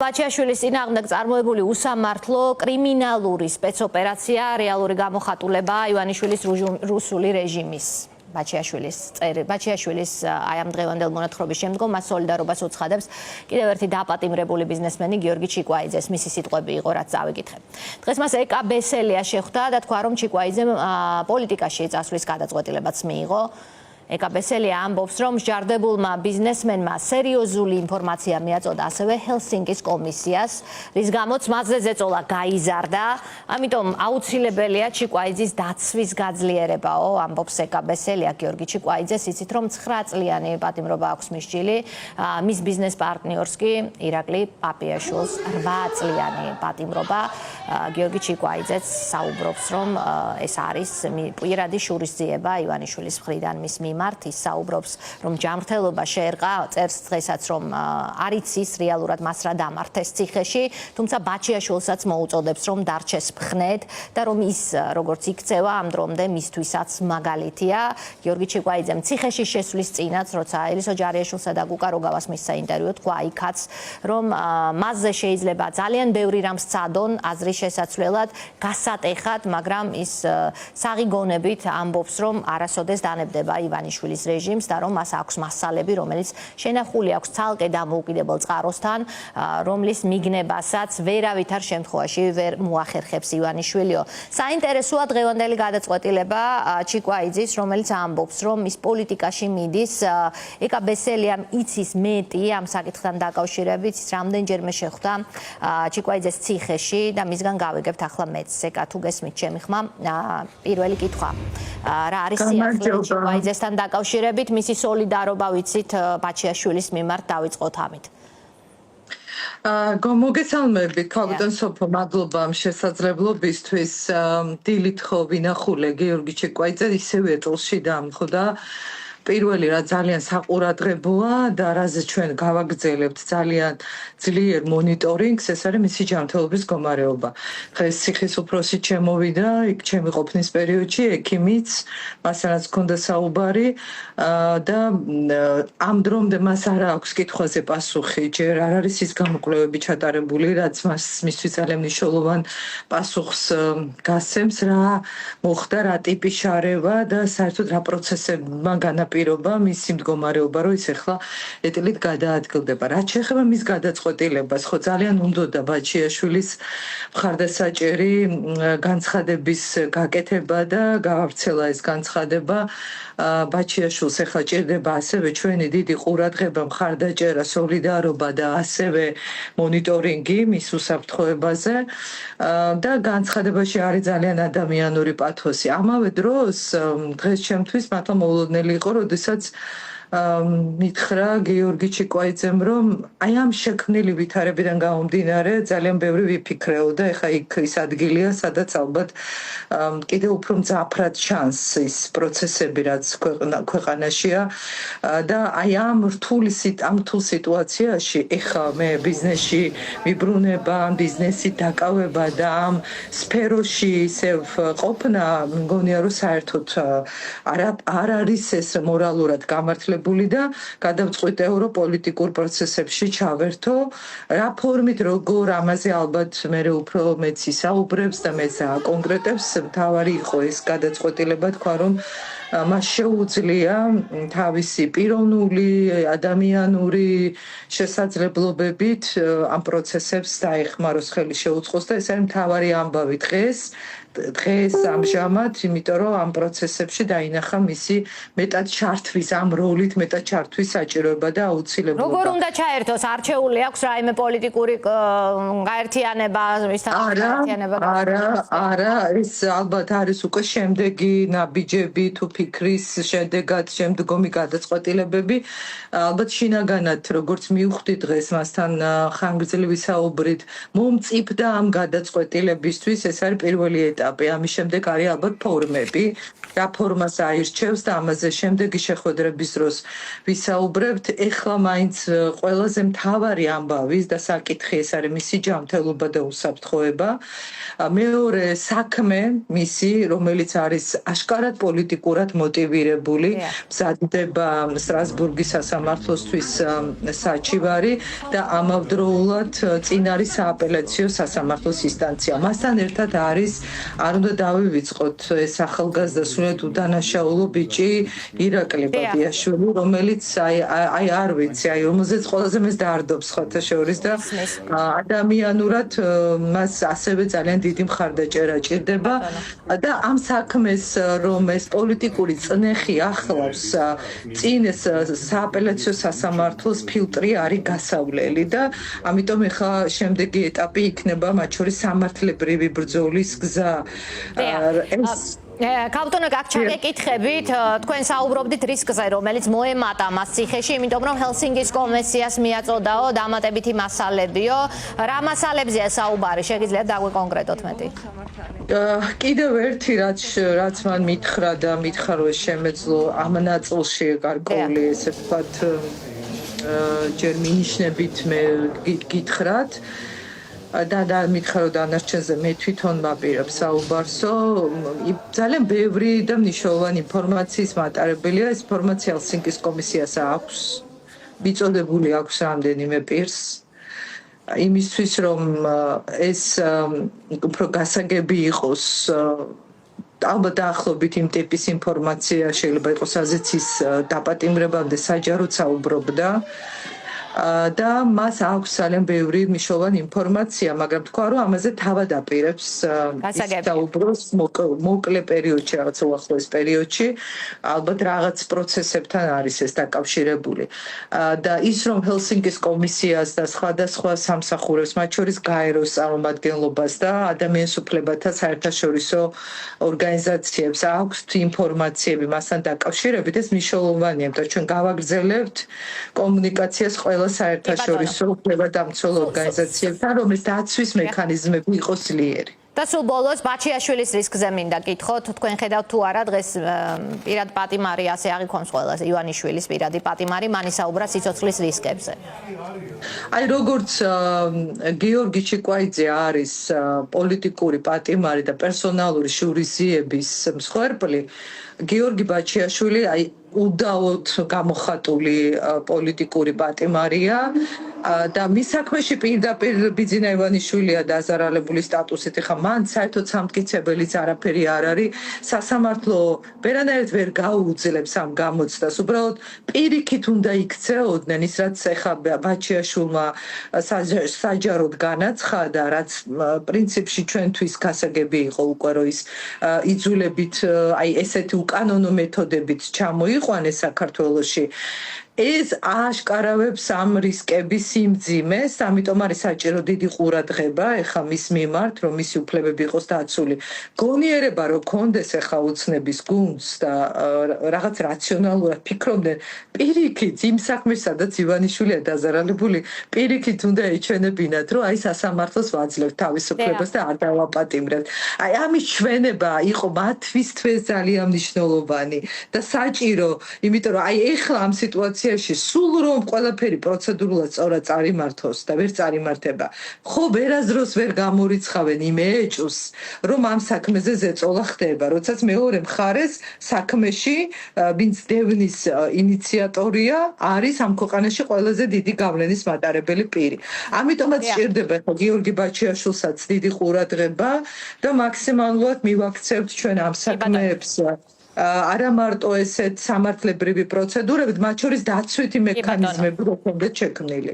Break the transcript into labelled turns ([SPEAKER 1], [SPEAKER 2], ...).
[SPEAKER 1] ბაჩიაშვილის წინააღმდეგ წარმოებული უსამართლო კრიმინალური სპეცოპერაცია რეალური გამოხატულება ივანიშვილის რუსული რეჟიმის. ბაჩიაშვილის აი ამ დღევანდელ მონათხრობის შემდგომ მას სოლიდარობას უცხადებს კიდევ ერთი დაპატიმრებული ბიზნესმენი გიორგი ჩიკვაიძეს. მისი სიტყვები იყო, რაც წავიკითხე. დღეს მას ეკა ბესელია შეხვდა და თქვა, რომ ჩიკვაიძემ პოლიტიკაში წასვლის გადაწყვეტილებაც მიიღო. ეკა ბესელია ამბობს, რომ მსჯავრდებულმა ბიზნესმენმა სერიოზული ინფორმაცია მიაწოდა ასევე ჰელსინკის კომისიას, რის გამოც მასზე ზეწოლა გაიზარდა, ამიტომ აუცილებელია ჩიკვაიძის დაცვის გაძლიერებაო, ამბობს ეკა ბესელია. გიორგი ჩიკვაიძეს იცით, რომ 9 წლიანი პატიმრობა აქვს მისჯილი, მის ბიზნეს პარტნიორს კი ირაკლი პაპიაშვილს 8 წლიანი პატიმრობა. გიორგი ჩიკვაიძეც საუბრობს, რომ ეს არის პირადი შურისძიება ივანიშვილის მხრიდან მის მიმართ. ის საუბრობს, რომ ჯანმრთელობა შეერყა, წერს დღესაც, რომ არ იცის რეალურად მას რა დამართეს ციხეში, თუმცა ბაჩიაშვილსაც მოუწოდებს, რომ დარჩეს მხნედ და რომ ის როგორც იქცევა ამ დრომდე მისთვისაც მაგალითია. გიორგი ჩიკვაიძემ ციხეში შესვლის წინაც, როცა ელისო ჯარიაშვილსა და გუკა როგავას მისცა ინტერვიუ, თქვა იქაც, რომ მასზე შეიძლება ძალიან ბევრი რამ სცადონ აზრის შესაცვლელად, გასატეხად, მაგრამ ის საღიგონებით ამბობს, რომ არასოდეს დანებდება ივანიშვილის რეჟიმს და რომ მას აქვს მასალები, რომელიც შენახული აქვს ცალკე დამოუკიდებელ წყაროსთან, რომლის მიგნებასაც ვერავითარ შემთხვევაში ვერ მოახერხებს ივანიშვილიო. საინტერესოა დღევანდელი გადაწყვეტილება ჩიკვაიძის, რომელიც ამბობს, რომ ის პოლიტიკაში მიდის. ეკა ბესელიამ იცის მეტი ამ საკითხთან დაკავშირებით, ის რამდენჯერმე შეხვდა ჩიკვაიძეს ციხეში და მისგან გავიგებთ ახლა მეც. ეკა თუ გესმით ჩემი ხმა, პირველი კითხვა. რა არის სიახლე ჩიკვაიძესთან დაკავშირებით, მისი სოლიდარობა ვიცით ბაჩიაშვილის მიმართ დავიწყოთ ამით.
[SPEAKER 2] მოგესალმებით, ქალბატონ სოფო, მადლობა ამ შესაძლებლობისთვის. დილით ხო ვინახულე გიორგი ჩიკვაიძე ისევე ეტლში დამხვდა. პირველი რა ძალიან საყურადღებოა და რაზე ჩვენ გავაგრძელებთ ძალიან ძლიერ მონიტორინგს, ეს არის მისი ჯანმრთელობის მდგომარეობა. დღეს ციხის უფროსი ჩემოვიდა, იქ ჩემი ყოფნის პერიოდში ექიმიც, მასთანაც ჰქონდა საუბარი და ამ დრომდე მას არ აქვს კითხვაზე პასუხი, ჯერ არ არის ის გამოკვლევები ჩატარებული, რაც მისთვის ძალიან მნიშვნელოვან პასუხს გასცემს, რა მოხდა, რა ტიპის შარევა და საერთოდ რა პროცესებმა განაპირობა მისი მდგომარეობა, რომ ის ახლა ეტლით გადაადგილდება. რაც შეეხება მის გადაწყვეტილებას, ხო ძალიან უნდოდა ბაჩიაშვილის მხარდასაჭერი განცხადების გაკეთება და გაავრცელა ეს განცხადება. ბაჩიაშვილს ახლა ჭირდება ასევე ჩვენი დიდი ყურადღება, მხარდაჭერა, სოლიდარობა და ასევე მონიტორინგი მის უსაფრთხოებაზე და განცხადებაში არის ძალიან ადამიანური პათოსი. ამავე დროს დღეს ჩემთვის მართლა მოულოდნელი იყო, როდესაც მითხრა გიორგი ჩიკვაიძემ, რომ აი ამ შექმნილი ვითარებიდან გამომდინარე ძალიან ბევრი ვიფიქრეო და ეხა იქ ის ადგილია, სადაც ალბათ კიდევ უფრო მძაფრად ჩანს ის პროცესები, რაც ქვეყანაშია და აი ამ რთულ სიტუაციაში ეხა მე ბიზნესში მიბრუნება, ბიზნესით დაკავება და ამ სფეროში ისევ ყოფნა, მგონია რომ საერთოდ არ არის ეს მორალურად გამართლებული და გადავწყვიტეო, რომ პოლიტიკურ პროცესებში ჩავერთო. რა ფორმით, როგორ, ამაზე ალბათ მე უფრო მეც ისაუბრებს და მეც აკონკრეტებს. მთავარი იყო ეს გადაწყვეტილება, თქვა, რომ მას შეუძლია თავისი პიროვნული, ადამიანური შესაძლებლობებით ამ პროცესებს დაეხმაროს, ხელი შეუწყოს და ეს არის მთავარი ამბავი დღეს ამჟამად, იმიტომ რომ ამ პროცესებში დაინახა მისი მეტად ჩართვის, ამ როლით მეტად ჩართვის საჭიროება და აუცილებლობა.
[SPEAKER 1] როგორ უნდა ჩაერთოს? არჩეული აქვს რაიმე პოლიტიკური გაერთიანება, მისთან გაერთიანება?
[SPEAKER 2] არა, ეს ალბათ არის უკვე შემდეგი ნაბიჯები თუ ფიქრის შედეგად შემდგომი გადაწყვეტილებები. ალბათ შინაგანად, როგორც მივხვდი დღეს მასთან ხანგრძლივი საუბრით, მომწიფდა ამ გადაწყვეტილებისთვის, ეს არის პირველი ეტაპი. ეტაპი. ამის შემდეგ არის ალბათ ფორმები. რა ფორმას აირჩევს და ამაზე შემდეგი შეხვედრების დროს ვისაუბრებთ. ეხლა მაინც ყველაზე მთავარი ამბავის და საკითხი ეს არის მისი ჯანმრთელობა და უსაფრთხოება. მეორე საქმე მისი, რომელიც არის აშკარად პოლიტიკურად მოტივირებული, მზადდება სტრასბურგის სასამართლოსთვის საჩივარი და ამავდროულად წინ არის სააპელაციო სასამართლოს ინსტანცია. მასთან ერთად არის, არ უნდა დავივიწყოთ ეს ახალგაზრდა სრულიად უდანაშაულო ბიჭი ირაკლი ბაბიაშვილი, რომელიც აი არ ვიცი, აი რომელზეც ყველაზე მეც დაარდობს ხოთა შორის და ადამიანურად მას ასევე ძალიან დიდი მხარდაჭერა ჭირდება და ამ საქმეს რომ ეს პოლიტიკური წნეხი ახლავს წინ ეს სააპელაციო სასამართლოს ფილტრი არის გასავლელი და ამიტომ ეხლა შემდეგი ეტაპი იქნება მათ შორის სამართლებრივი ბრძოლის გზა.
[SPEAKER 1] კაპიტანო, გაგჩაგეკითხებით, თქვენ საუბრობდით რისკზე, რომელიც მოემატა მას ციხეში, იმიტომ რომ ჰელსინკის კონვენციას მიაწოდაო დამატებითი მასალებიო. რა მასალებზეა საუბარი? შეგიძლიათ დაგვეკონკრეტოთ მეტი?
[SPEAKER 2] კიდევ ერთი რაც მან მითხრა და მითხრა რომ შემეძლო ამ ნაწილში გარკვეული ესე ვთქვათ ჯერ მინიშნებით მე გითხრათ და მითხრა რომ დანარჩენზე მე თვითონ მაპირებ საუბარსო. ძალიან ბევრი და მნიშვნელოვანი ინფორმაციის მატარებელია. ეს ინფორმაცია ჰელსინკის კომისიას აქვს. მიწოდებული აქვს რამდენიმე პირს. იმისთვის რომ ეს უფრო გასაგები იყოს ალბათ დაახლოებით იმ ტიპის ინფორმაცია შეიძლება იყოს აზეცის დაპატიმრებამდე საჯაროდ საუბრობდა და მას აქვს ძალიან ბევრი მნიშვნელოვანი ინფორმაცია, მაგრამ თქვა რომ ამაზე თავად აპირებს საუბროს მოკლე პერიოდში, რაღაც უახლოეს პერიოდში, ალბათ რაღაც პროცესებთან არის ეს დაკავშირებული. და ის რომ ჰელსინკის კომისიას და სხვადასხვა სამსახურებს, მათ შორის გაეროს წარმომადგენლობას და ადამიანის უფლებათა საერთაშორისო ორგანიზაციებს აქვს ინფორმაციები მასთან დაკავშირებით, ეს მნიშვნელოვანია, იმიტომ ჩვენ გავაგრძელებთ კომუნიკაციას ყველა საერთაშორისო უფლებადამცველ ორგანიზაციებთან, რომელიც დაცვის მექანიზმები იყოს ძლიერი.
[SPEAKER 1] და სულ ბოლოს ბაჩიაშვილის რისკზე მინდა გითხოთ, თქვენ ხედავთ თუ არა დღეს პირად პატიმარი ასე აღიქონს ყველაზე ივანიშვილის პირადი პატიმარი, მან ისაუბრა სიცოცხლის რისკებზე.
[SPEAKER 2] აი როგორც გიორგი ჩიკვაიძე არის პოლიტიკური პატიმარი და პერსონალური შურისძიების მსხვერპლი, გიორგი ბაჩიაშვილი აი უდაოდ გამოხატული პოლიტიკური პატიმარია და მის საქმეში პირდაპირ ბიძინა ივანიშვილია დაზარალებული სტატუსით. ეხლა მან საერთოდ სამტკიცებელიც არაფერი არ არის. სასამართლო ვერანაირად ვერ გაუძლებს ამ გამოცდას. უბრალოდ პირიქით უნდა იქცეოდნენ ის, რაც ეხლა ბაჩიაშვილმა საჯაროდ განაცხადა, რაც პრინციპში ჩვენთვის გასაგები იყო უკვე რომ ის იძულებით აი ესეთი უკანონო მეთოდებით ჩამოიყვანეს საქართველოში. ეს აშკარავებს ამ რისკების სიმძიმეს, ამიტომ არის საჭირო დიდი ყურადღება ეხლა მის მიმართ, რომ მისი უფლებები იყოს დაცული. გონიერება რომ კონდეს ეხლა უცნების გუნდს და რაღაც რაციონალურად ფიქრობდნენ, პირიქით იმ საქმეს, სადაც ივანიშვილია დაზარალებული, პირიქით უნდა ეჩვენებინათ, რომ აი სასამართლოს ვაძლევთ თავისუფლებას და არ დავაპატიმრებთ. აი ამის ჩვენება იყო მათთვის ძალიან მნიშვნელოვანი და საჭირო, იმიტომ რომ აი ეხლა ამ სიტუაციაში სულ რომ ყველაფერი პროცედურულად სწორად წარიმართოს და ვერ წარიმართება, ხო ვერაზროს ვერ გამორიცხავენ იმ ეჭვს, რომ ამ საქმეზე ზეწოლა ხდება, როდესაც მეორე მხარეს საქმეში, ვინც დევნის ინიციატორია, არის ამ ქვეყანაში ყველაზე დიდი გავლენის მატარებელი პირი. ამიტომაც სჭირდება ხო გიორგი ბაჩიაშვილსაც დიდი ყურადღება და მაქსიმალურად მივაქცევთ ჩვენ ამ საქმეებს. არა მარტო ესეთ სამართლებრივი პროცედურებით, მათ შორის დაცვითი მექანიზმები როქონდეთ შექმნილი.